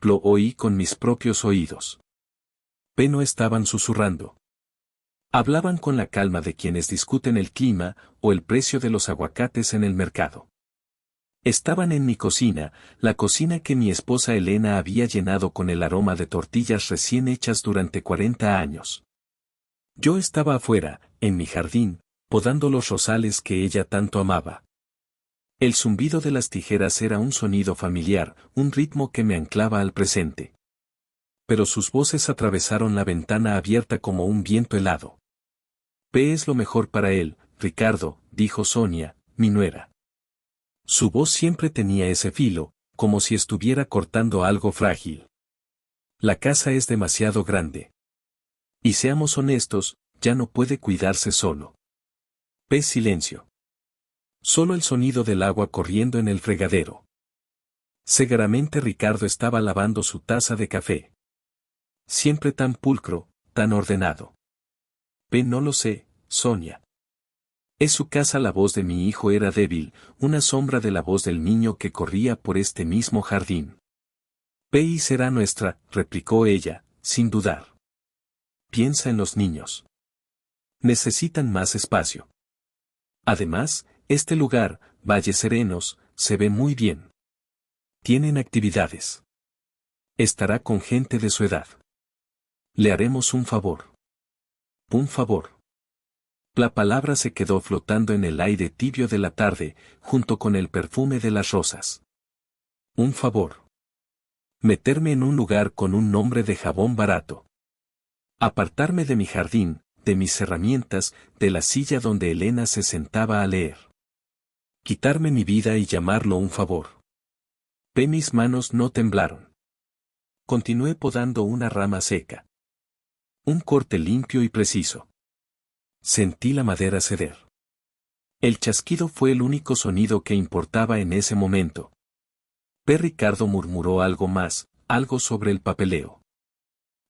Lo oí con mis propios oídos. P no estaban susurrando. Hablaban con la calma de quienes discuten el clima o el precio de los aguacates en el mercado. Estaban en mi cocina, la cocina que mi esposa Elena había llenado con el aroma de tortillas recién hechas durante 40 años. Yo estaba afuera, en mi jardín, podando los rosales que ella tanto amaba. El zumbido de las tijeras era un sonido familiar, un ritmo que me anclaba al presente. Pero sus voces atravesaron la ventana abierta como un viento helado. P es lo mejor para él, Ricardo, dijo Sonia, mi nuera. Su voz siempre tenía ese filo, como si estuviera cortando algo frágil. La casa es demasiado grande. Y seamos honestos, ya no puede cuidarse solo. P silencio. Solo el sonido del agua corriendo en el fregadero. Seguramente Ricardo estaba lavando su taza de café. Siempre tan pulcro, tan ordenado. P no lo sé, Sonia. Es su casa. La voz de mi hijo era débil, una sombra de la voz del niño que corría por este mismo jardín. P y será nuestra, replicó ella, sin dudar. Piensa en los niños. Necesitan más espacio. Además, este lugar, Valles Serenos, se ve muy bien. Tienen actividades. Estará con gente de su edad. Le haremos un favor. Un favor. La palabra se quedó flotando en el aire tibio de la tarde, junto con el perfume de las rosas. Un favor. Meterme en un lugar con un nombre de jabón barato. Apartarme de mi jardín, de mis herramientas, de la silla donde Elena se sentaba a leer. Quitarme mi vida y llamarlo un favor. Mis manos no temblaron. Continué podando una rama seca. Un corte limpio y preciso. Sentí la madera ceder. El chasquido fue el único sonido que importaba en ese momento. Ricardo murmuró algo más, algo sobre el papeleo.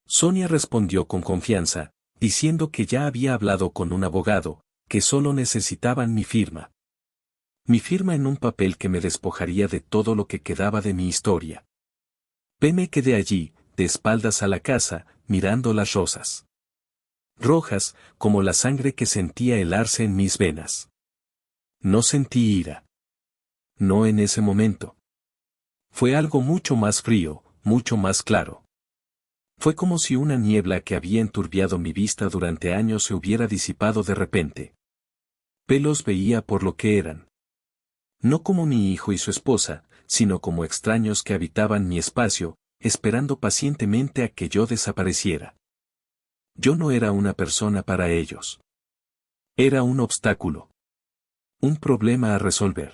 Sonia respondió con confianza, diciendo que ya había hablado con un abogado, que solo necesitaban mi firma. Mi firma en un papel que me despojaría de todo lo que quedaba de mi historia. Me quedé allí, de espaldas a la casa, mirando las rosas. Rojas, como la sangre que sentía helarse en mis venas. No sentí ira. No en ese momento. Fue algo mucho más frío, mucho más claro. Fue como si una niebla que había enturbiado mi vista durante años se hubiera disipado de repente. Los veía por lo que eran. No como mi hijo y su esposa, sino como extraños que habitaban mi espacio, esperando pacientemente a que yo desapareciera. Yo no era una persona para ellos. Era un obstáculo. Un problema a resolver.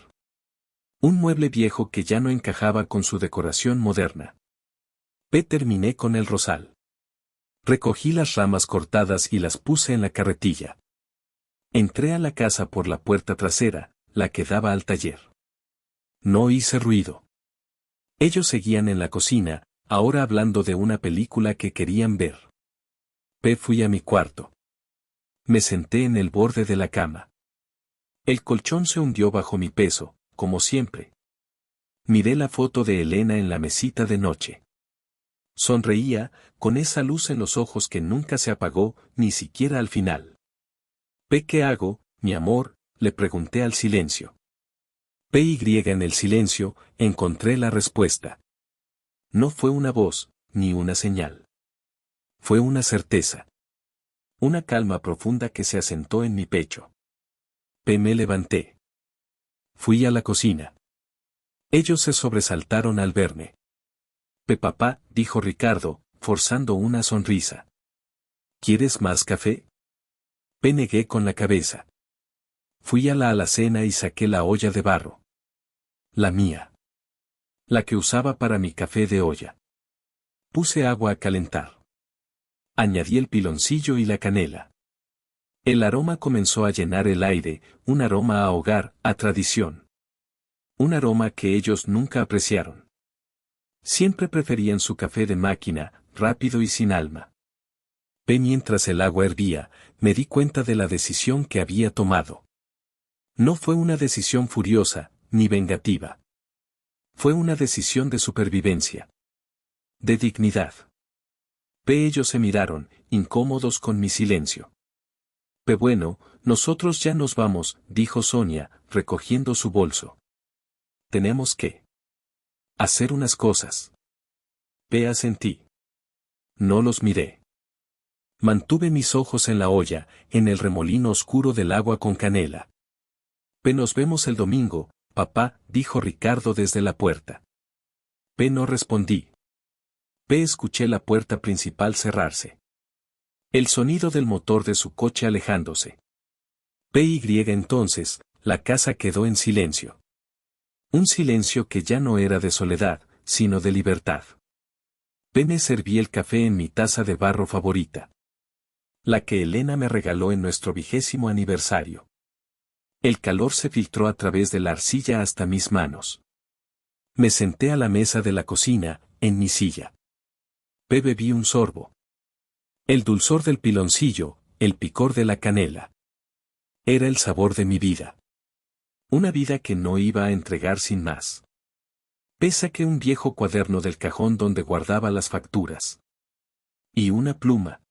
Un mueble viejo que ya no encajaba con su decoración moderna. Terminé con el rosal. Recogí las ramas cortadas y las puse en la carretilla. Entré a la casa por la puerta trasera, la que daba al taller. No hice ruido. Ellos seguían en la cocina, ahora hablando de una película que querían ver. Fui a mi cuarto. Me senté en el borde de la cama. El colchón se hundió bajo mi peso, como siempre. Miré la foto de Elena en la mesita de noche. Sonreía, con esa luz en los ojos que nunca se apagó, ni siquiera al final. ¿Qué hago, mi amor?, le pregunté al silencio. En el silencio, encontré la respuesta. No fue una voz, ni una señal. Fue una certeza. Una calma profunda que se asentó en mi pecho. Me levanté. Fui a la cocina. Ellos se sobresaltaron al verme. Papá, dijo Ricardo, forzando una sonrisa. ¿Quieres más café? Negué con la cabeza. Fui a la alacena y saqué la olla de barro. La mía. La que usaba para mi café de olla. Puse agua a calentar. Añadí el piloncillo y la canela. El aroma comenzó a llenar el aire, un aroma a hogar, a tradición. Un aroma que ellos nunca apreciaron. Siempre preferían su café de máquina, rápido y sin alma. Mientras el agua hervía, me di cuenta de la decisión que había tomado. No fue una decisión furiosa, ni vengativa. Fue una decisión de supervivencia. De dignidad. Ellos se miraron, incómodos con mi silencio. Bueno, nosotros ya nos vamos, dijo Sonia, recogiendo su bolso. Tenemos que hacer unas cosas. Asentí. No los miré. Mantuve mis ojos en la olla, en el remolino oscuro del agua con canela. Nos vemos el domingo, papá, dijo Ricardo desde la puerta. No respondí. Escuché la puerta principal cerrarse. El sonido del motor de su coche alejándose. Entonces, la casa quedó en silencio. Un silencio que ya no era de soledad, sino de libertad. Me serví el café en mi taza de barro favorita. La que Elena me regaló en nuestro 20º aniversario. El calor se filtró a través de la arcilla hasta mis manos. Me senté a la mesa de la cocina, en mi silla. Bebí un sorbo. El dulzor del piloncillo, el picor de la canela. Era el sabor de mi vida. Una vida que no iba a entregar sin más. Saqué un viejo cuaderno del cajón donde guardaba las facturas. Y una pluma.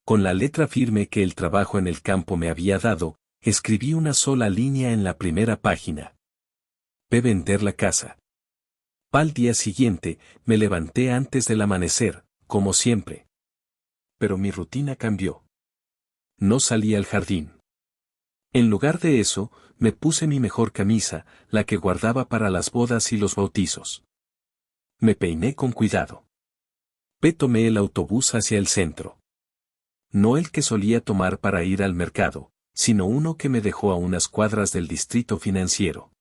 Con la letra firme que el trabajo en el campo me había dado, escribí una sola línea en la primera página. Vender la casa. Al día siguiente, me levanté antes del amanecer, como siempre. Pero mi rutina cambió. No salí al jardín. En lugar de eso, me puse mi mejor camisa, la que guardaba para las bodas y los bautizos. Me peiné con cuidado. Tomé el autobús hacia el centro. No el que solía tomar para ir al mercado, sino uno que me dejó a unas cuadras del distrito financiero.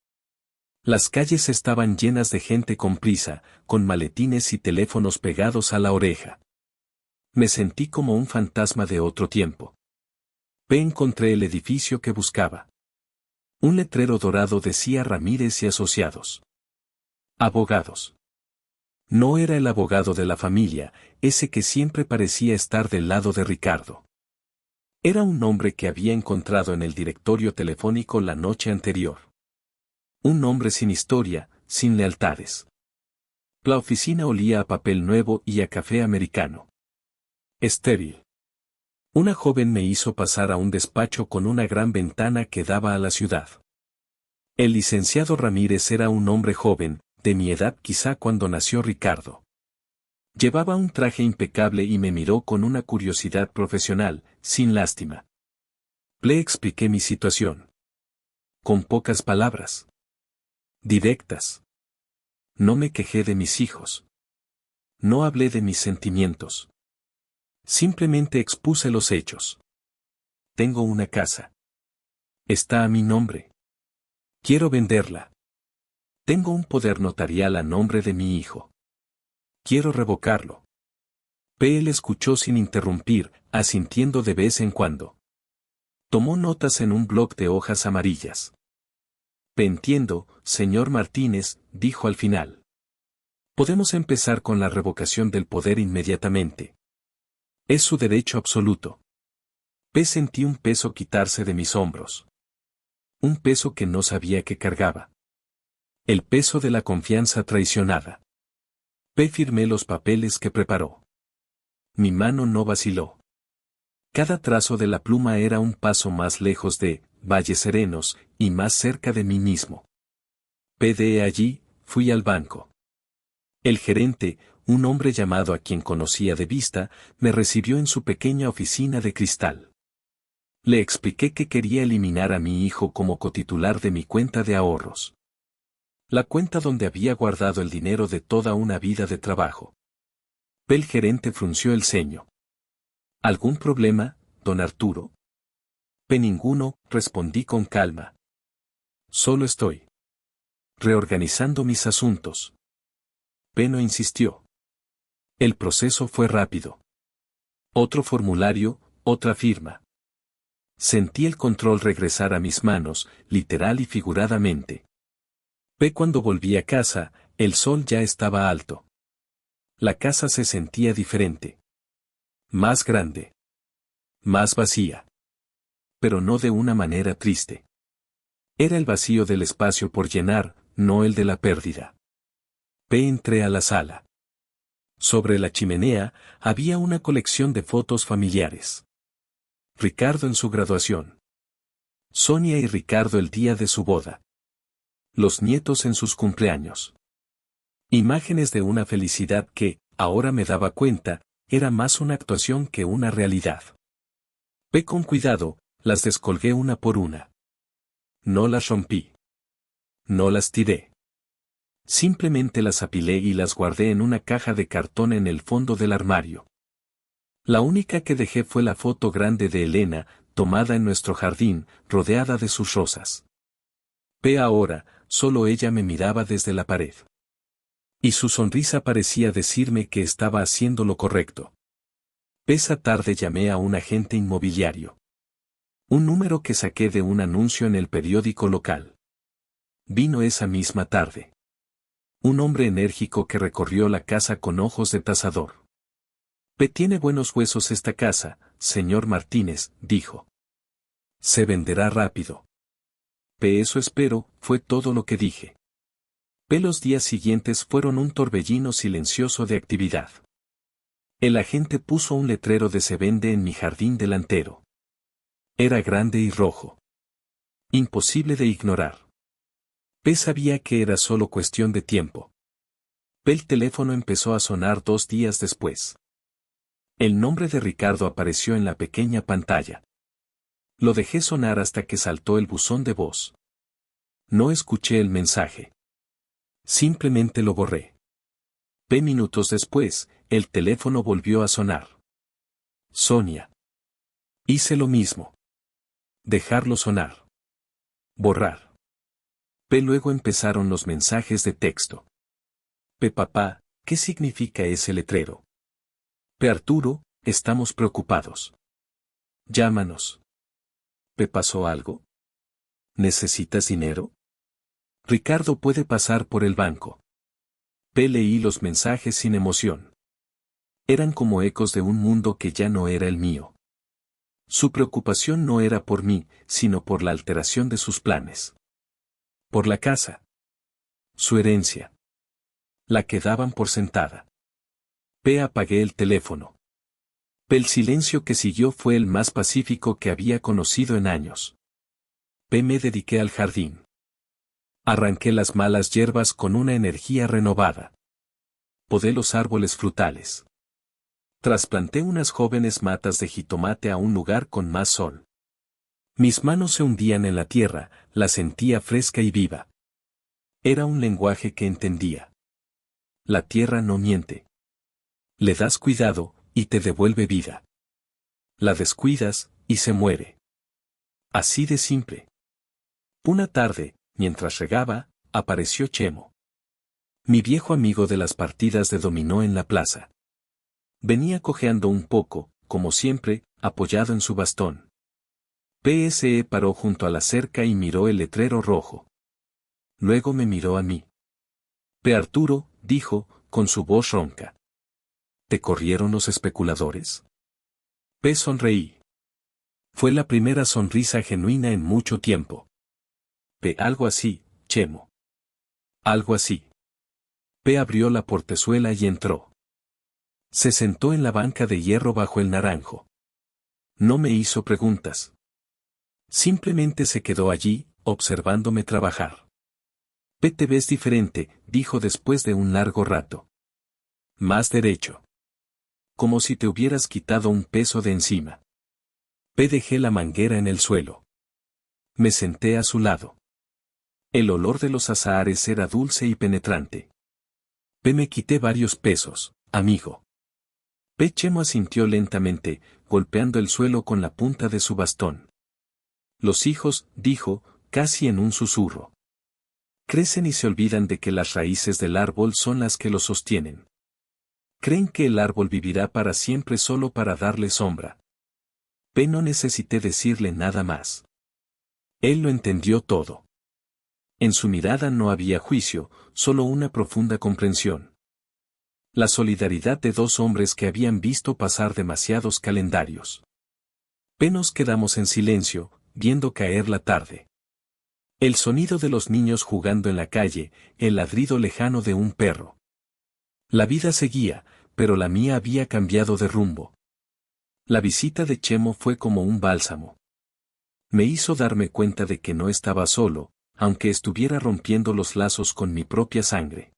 Las calles estaban llenas de gente con prisa, con maletines y teléfonos pegados a la oreja. Me sentí como un fantasma de otro tiempo. Encontré el edificio que buscaba. Un letrero dorado decía Ramírez y Asociados. Abogados. No era el abogado de la familia, ese que siempre parecía estar del lado de Ricardo. Era un nombre que había encontrado en el directorio telefónico la noche anterior. Un hombre sin historia, sin lealtades. La oficina olía a papel nuevo y a café americano. Estéril. Una joven me hizo pasar a un despacho con una gran ventana que daba a la ciudad. El licenciado Ramírez era un hombre joven, de mi edad quizá cuando nació Ricardo. Llevaba un traje impecable y me miró con una curiosidad profesional, sin lástima. Le expliqué mi situación. Con pocas palabras. Directas. No me quejé de mis hijos. No hablé de mis sentimientos. Simplemente expuse los hechos. Tengo una casa. Está a mi nombre. Quiero venderla. Tengo un poder notarial a nombre de mi hijo. Quiero revocarlo. Él escuchó sin interrumpir, asintiendo de vez en cuando. Tomó notas en un bloc de hojas amarillas. Entiendo, señor Martínez, dijo al final. Podemos empezar con la revocación del poder inmediatamente. Es su derecho absoluto. Sentí un peso quitarse de mis hombros. Un peso que no sabía que cargaba. El peso de la confianza traicionada. Firmé los papeles que preparó. Mi mano no vaciló. Cada trazo de la pluma era un paso más lejos de valles serenos y más cerca de mí mismo. De allí, fui al banco. El gerente, un hombre llamado a quien conocía de vista, me recibió en su pequeña oficina de cristal. Le expliqué que quería eliminar a mi hijo como cotitular de mi cuenta de ahorros. La cuenta donde había guardado el dinero de toda una vida de trabajo. El gerente frunció el ceño. ¿Algún problema, don Arturo? Ninguno, respondí con calma. Solo estoy reorganizando mis asuntos. No insistió. El proceso fue rápido. Otro formulario, otra firma. Sentí el control regresar a mis manos, literal y figuradamente. Cuando volví a casa, el sol ya estaba alto. La casa se sentía diferente. Más grande. Más vacía. Pero no de una manera triste. Era el vacío del espacio por llenar, no el de la pérdida. Entré a la sala. Sobre la chimenea había una colección de fotos familiares. Ricardo en su graduación. Sonia y Ricardo el día de su boda. Los nietos en sus cumpleaños. Imágenes de una felicidad que, ahora me daba cuenta, era más una actuación que una realidad. Ve con cuidado, las descolgué una por una. No las rompí. No las tiré. Simplemente las apilé y las guardé en una caja de cartón en el fondo del armario. La única que dejé fue la foto grande de Elena, tomada en nuestro jardín, rodeada de sus rosas. Ve ahora, solo ella me miraba desde la pared. Y su sonrisa parecía decirme que estaba haciendo lo correcto. Esa tarde llamé a un agente inmobiliario. Un número que saqué de un anuncio en el periódico local. Vino esa misma tarde. Un hombre enérgico que recorrió la casa con ojos de tasador. Tiene buenos huesos esta casa, señor Martínez, dijo. Se venderá rápido. Eso espero, fue todo lo que dije. Los días siguientes fueron un torbellino silencioso de actividad. El agente puso un letrero de se vende en mi jardín delantero. Era grande y rojo. Imposible de ignorar. Sabía que era solo cuestión de tiempo. El teléfono empezó a sonar 2 días después. El nombre de Ricardo apareció en la pequeña pantalla. Lo dejé sonar hasta que saltó el buzón de voz. No escuché el mensaje. Simplemente lo borré. Minutos después, el teléfono volvió a sonar. Sonia. Hice lo mismo. Dejarlo sonar. Borrar. Luego empezaron los mensajes de texto. Papá, ¿qué significa ese letrero? Arturo, estamos preocupados. Llámanos. ¿Pasó algo? ¿Necesitas dinero? Ricardo puede pasar por el banco. Leí los mensajes sin emoción. Eran como ecos de un mundo que ya no era el mío. Su preocupación no era por mí, sino por la alteración de sus planes. Por la casa. Su herencia. La que daban por sentada. Apagué el teléfono. El silencio que siguió fue el más pacífico que había conocido en años. Me dediqué al jardín. Arranqué las malas hierbas con una energía renovada. Podé los árboles frutales. Trasplanté unas jóvenes matas de jitomate a un lugar con más sol. Mis manos se hundían en la tierra, la sentía fresca y viva. Era un lenguaje que entendía. La tierra no miente. Le das cuidado, y te devuelve vida. La descuidas, y se muere. Así de simple. Una tarde, mientras regaba, apareció Chemo. Mi viejo amigo de las partidas de dominó en la plaza. Venía cojeando un poco, como siempre, apoyado en su bastón. PSE paró junto a la cerca y miró el letrero rojo. Luego me miró a mí. Arturo, dijo, con su voz ronca. ¿Te corrieron los especuladores? Sonreí. Fue la primera sonrisa genuina en mucho tiempo. Algo así, Chemo. Algo así. Abrió la portezuela y entró. Se sentó en la banca de hierro bajo el naranjo. No me hizo preguntas. Simplemente se quedó allí, observándome trabajar. Te ves diferente, dijo después de un largo rato. Más derecho. Como si te hubieras quitado un peso de encima. Dejé la manguera en el suelo. Me senté a su lado. El olor de los azahares era dulce y penetrante. Me quité varios pesos, amigo. Chemo asintió lentamente, golpeando el suelo con la punta de su bastón. Los hijos, dijo, casi en un susurro. Crecen y se olvidan de que las raíces del árbol son las que lo sostienen. Creen que el árbol vivirá para siempre solo para darle sombra. No necesité decirle nada más. Él lo entendió todo. En su mirada no había juicio, solo una profunda comprensión. La solidaridad de 2 hombres que habían visto pasar demasiados calendarios. Nos quedamos en silencio, viendo caer la tarde. El sonido de los niños jugando en la calle, el ladrido lejano de un perro. La vida seguía, pero la mía había cambiado de rumbo. La visita de Chemo fue como un bálsamo. Me hizo darme cuenta de que no estaba solo, aunque estuviera rompiendo los lazos con mi propia sangre.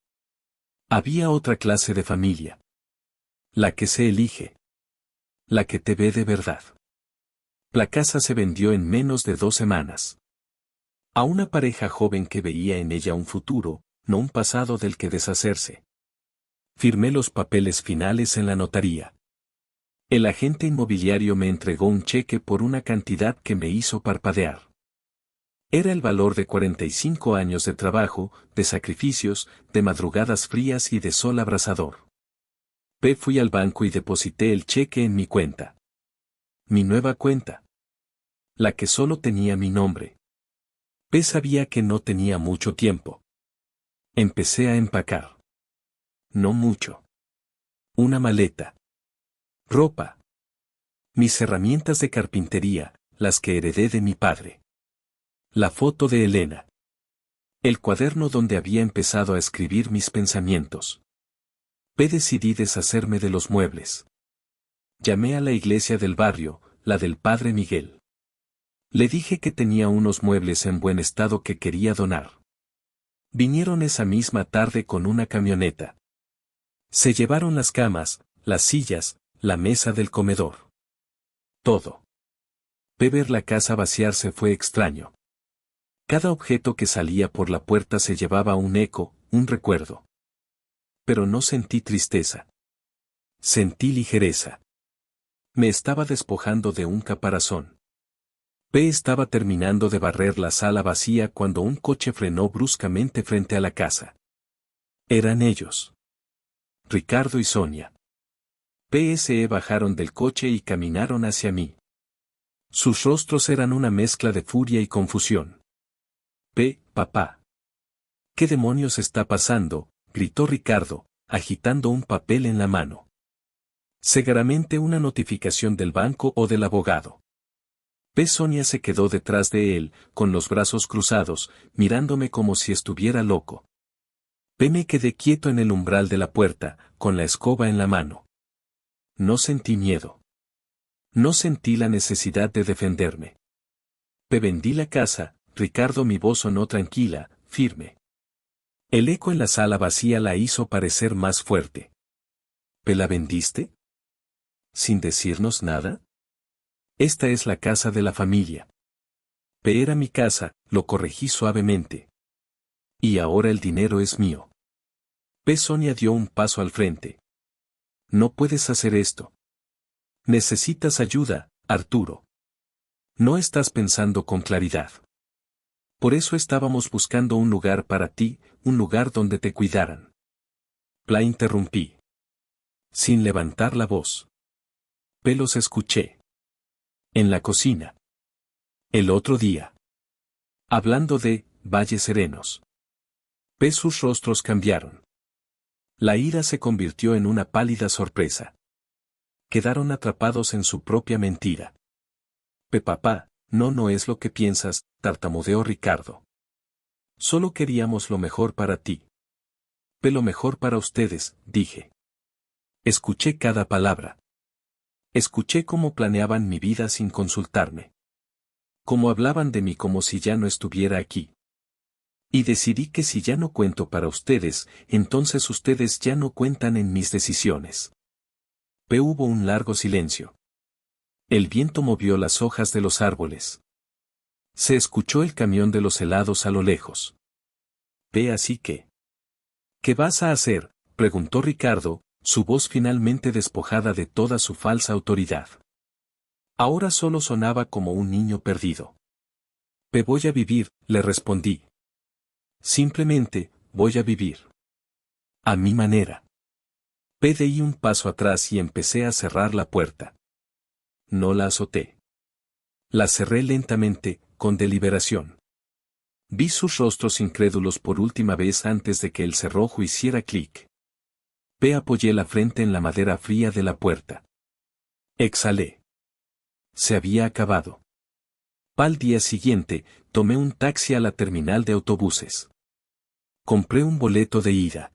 Había otra clase de familia. La que se elige. La que te ve de verdad. La casa se vendió en menos de 2 semanas. A una pareja joven que veía en ella un futuro, no un pasado del que deshacerse. Firmé los papeles finales en la notaría. El agente inmobiliario me entregó un cheque por una cantidad que me hizo parpadear. Era el valor de 45 años de trabajo, de sacrificios, de madrugadas frías y de sol abrasador. Fui al banco y deposité el cheque en mi cuenta. Mi nueva cuenta. La que solo tenía mi nombre. Sabía que no tenía mucho tiempo. Empecé a empacar. No mucho. Una maleta. Ropa. Mis herramientas de carpintería, las que heredé de mi padre. La foto de Elena. El cuaderno donde había empezado a escribir mis pensamientos. Decidí deshacerme de los muebles. Llamé a la iglesia del barrio, la del padre Miguel. Le dije que tenía unos muebles en buen estado que quería donar. Vinieron esa misma tarde con una camioneta. Se llevaron las camas, las sillas, la mesa del comedor. Todo. Ver la casa vaciarse fue extraño. Cada objeto que salía por la puerta se llevaba un eco, un recuerdo. Pero no sentí tristeza. Sentí ligereza. Me estaba despojando de un caparazón. Estaba terminando de barrer la sala vacía cuando un coche frenó bruscamente frente a la casa. Eran ellos. Ricardo y Sonia. Se bajaron del coche y caminaron hacia mí. Sus rostros eran una mezcla de furia y confusión. Papá. ¿Qué demonios está pasando?, gritó Ricardo, agitando un papel en la mano. Seguramente una notificación del banco o del abogado. Sonia se quedó detrás de él, con los brazos cruzados, mirándome como si estuviera loco. Me quedé quieto en el umbral de la puerta, con la escoba en la mano. No sentí miedo. No sentí la necesidad de defenderme. Vendí la casa, Ricardo. Mi voz sonó tranquila, firme. El eco en la sala vacía la hizo parecer más fuerte. ¿La vendiste? ¿Sin decirnos nada? Esta es la casa de la familia. Era mi casa, lo corregí suavemente. Y ahora el dinero es mío. Sonia dio un paso al frente. No puedes hacer esto. Necesitas ayuda, Arturo. No estás pensando con claridad. Por eso estábamos buscando un lugar para ti, un lugar donde te cuidaran. La interrumpí. Sin levantar la voz. Los escuché. En la cocina. El otro día. Hablando de valles serenos. Sus rostros cambiaron. La ira se convirtió en una pálida sorpresa. Quedaron atrapados en su propia mentira. Papá, no es lo que piensas, tartamudeó Ricardo. Solo queríamos lo mejor para ti. Lo mejor para ustedes, dije. Escuché cada palabra. Escuché cómo planeaban mi vida sin consultarme. Cómo hablaban de mí como si ya no estuviera aquí. Y decidí que si ya no cuento para ustedes, entonces ustedes ya no cuentan en mis decisiones. Hubo un largo silencio. El viento movió las hojas de los árboles. Se escuchó el camión de los helados a lo lejos. Así que. ¿Qué vas a hacer?, preguntó Ricardo, su voz finalmente despojada de toda su falsa autoridad. Ahora solo sonaba como un niño perdido. Voy a vivir, le respondí. Simplemente, voy a vivir. A mi manera. Di un paso atrás y empecé a cerrar la puerta. No la azoté. La cerré lentamente, con deliberación. Vi sus rostros incrédulos por última vez antes de que el cerrojo hiciera clic. Apoyé la frente en la madera fría de la puerta. Exhalé. Se había acabado. Al día siguiente, tomé un taxi a la terminal de autobuses. Compré un boleto de ida.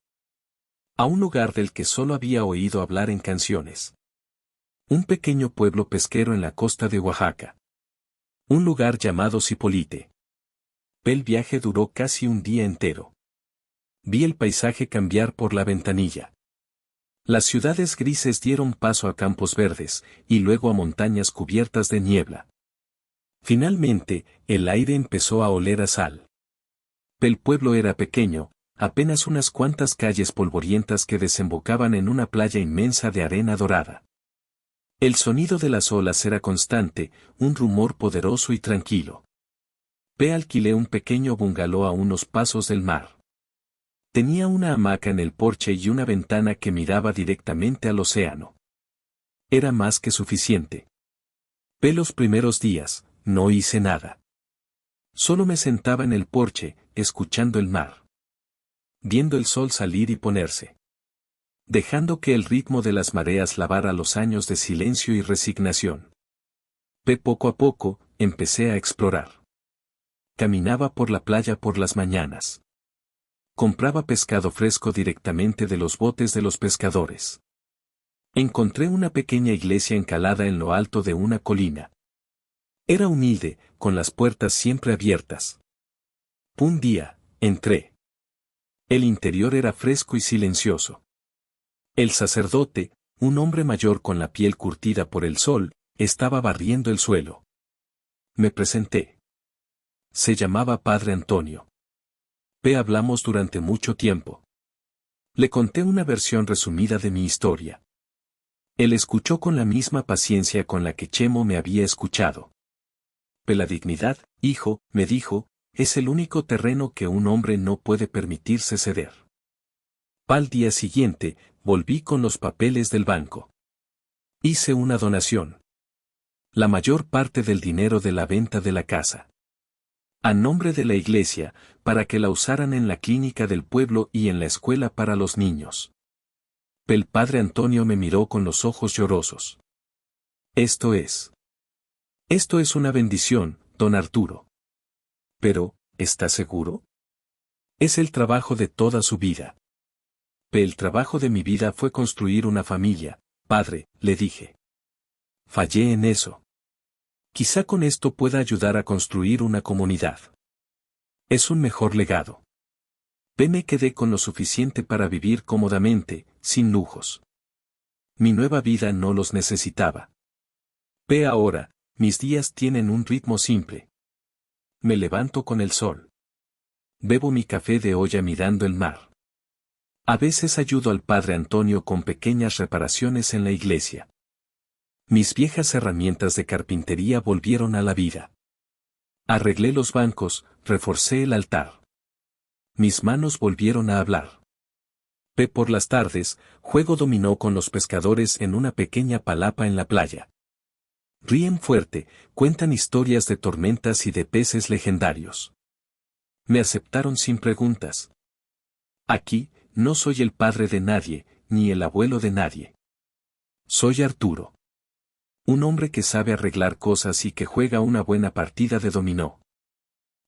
A un lugar del que solo había oído hablar en canciones. Un pequeño pueblo pesquero en la costa de Oaxaca. Un lugar llamado Zipolite. El viaje duró casi un día entero. Vi el paisaje cambiar por la ventanilla. Las ciudades grises dieron paso a campos verdes, y luego a montañas cubiertas de niebla. Finalmente, el aire empezó a oler a sal. El pueblo era pequeño, apenas unas cuantas calles polvorientas que desembocaban en una playa inmensa de arena dorada. El sonido de las olas era constante, un rumor poderoso y tranquilo. Alquilé un pequeño bungalow a unos pasos del mar. Tenía una hamaca en el porche y una ventana que miraba directamente al océano. Era más que suficiente. Los primeros días, no hice nada. Solo me sentaba en el porche, escuchando el mar. Viendo el sol salir y ponerse. Dejando que el ritmo de las mareas lavara los años de silencio y resignación. Poco a poco, empecé a explorar. Caminaba por la playa por las mañanas. Compraba pescado fresco directamente de los botes de los pescadores. Encontré una pequeña iglesia encalada en lo alto de una colina. Era humilde, con las puertas siempre abiertas. Un día, entré. El interior era fresco y silencioso. El sacerdote, un hombre mayor con la piel curtida por el sol, estaba barriendo el suelo. Me presenté. Se llamaba Padre Antonio. Hablamos durante mucho tiempo. Le conté una versión resumida de mi historia. Él escuchó con la misma paciencia con la que Chemo me había escuchado. La dignidad, hijo, me dijo, es el único terreno que un hombre no puede permitirse ceder. Al día siguiente, volví con los papeles del banco. Hice una donación. La mayor parte del dinero de la venta de la casa. A nombre de la iglesia, para que la usaran en la clínica del pueblo y en la escuela para los niños. El padre Antonio me miró con los ojos llorosos. Esto es una bendición, don Arturo. Pero, ¿está seguro? Es el trabajo de toda su vida. El trabajo de mi vida fue construir una familia, padre, le dije. Fallé en eso. Quizá con esto pueda ayudar a construir una comunidad. Es un mejor legado. Me quedé con lo suficiente para vivir cómodamente, sin lujos. Mi nueva vida no los necesitaba. Ahora, mis días tienen un ritmo simple. Me levanto con el sol. Bebo mi café de olla mirando el mar. A veces ayudo al padre Antonio con pequeñas reparaciones en la iglesia. Mis viejas herramientas de carpintería volvieron a la vida. Arreglé los bancos, reforcé el altar. Mis manos volvieron a hablar. Por las tardes, juego dominó con los pescadores en una pequeña palapa en la playa. Ríen fuerte, cuentan historias de tormentas y de peces legendarios. Me aceptaron sin preguntas. Aquí, no soy el padre de nadie, ni el abuelo de nadie. Soy Arturo. Un hombre que sabe arreglar cosas y que juega una buena partida de dominó.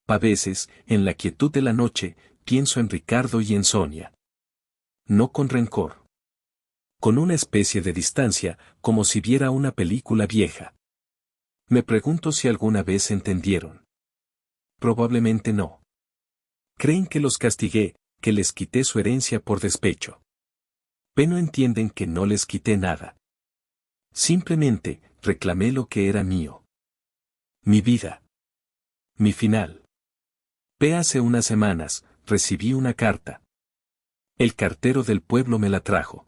A veces, en la quietud de la noche, pienso en Ricardo y en Sonia. No con rencor. Con una especie de distancia, como si viera una película vieja. Me pregunto si alguna vez entendieron. Probablemente no. Creen que los castigué, que les quité su herencia por despecho. No entienden que no les quité nada. Simplemente, reclamé lo que era mío. Mi vida. Mi final. Hace unas semanas, recibí una carta. El cartero del pueblo me la trajo.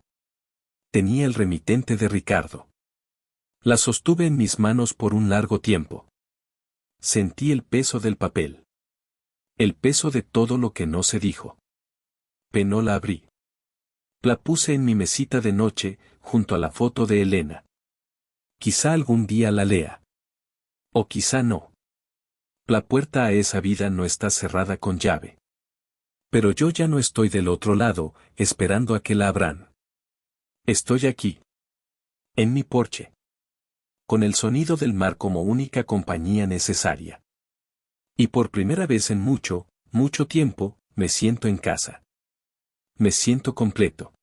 Tenía el remitente de Ricardo. La sostuve en mis manos por un largo tiempo. Sentí el peso del papel. El peso de todo lo que no se dijo. No la abrí. La puse en mi mesita de noche, junto a la foto de Elena. Quizá algún día la lea. O quizá no. La puerta a esa vida no está cerrada con llave. Pero yo ya no estoy del otro lado, esperando a que la abran. Estoy aquí. En mi porche. Con el sonido del mar como única compañía necesaria. Y por primera vez en mucho, mucho tiempo, me siento en casa. Me siento completo.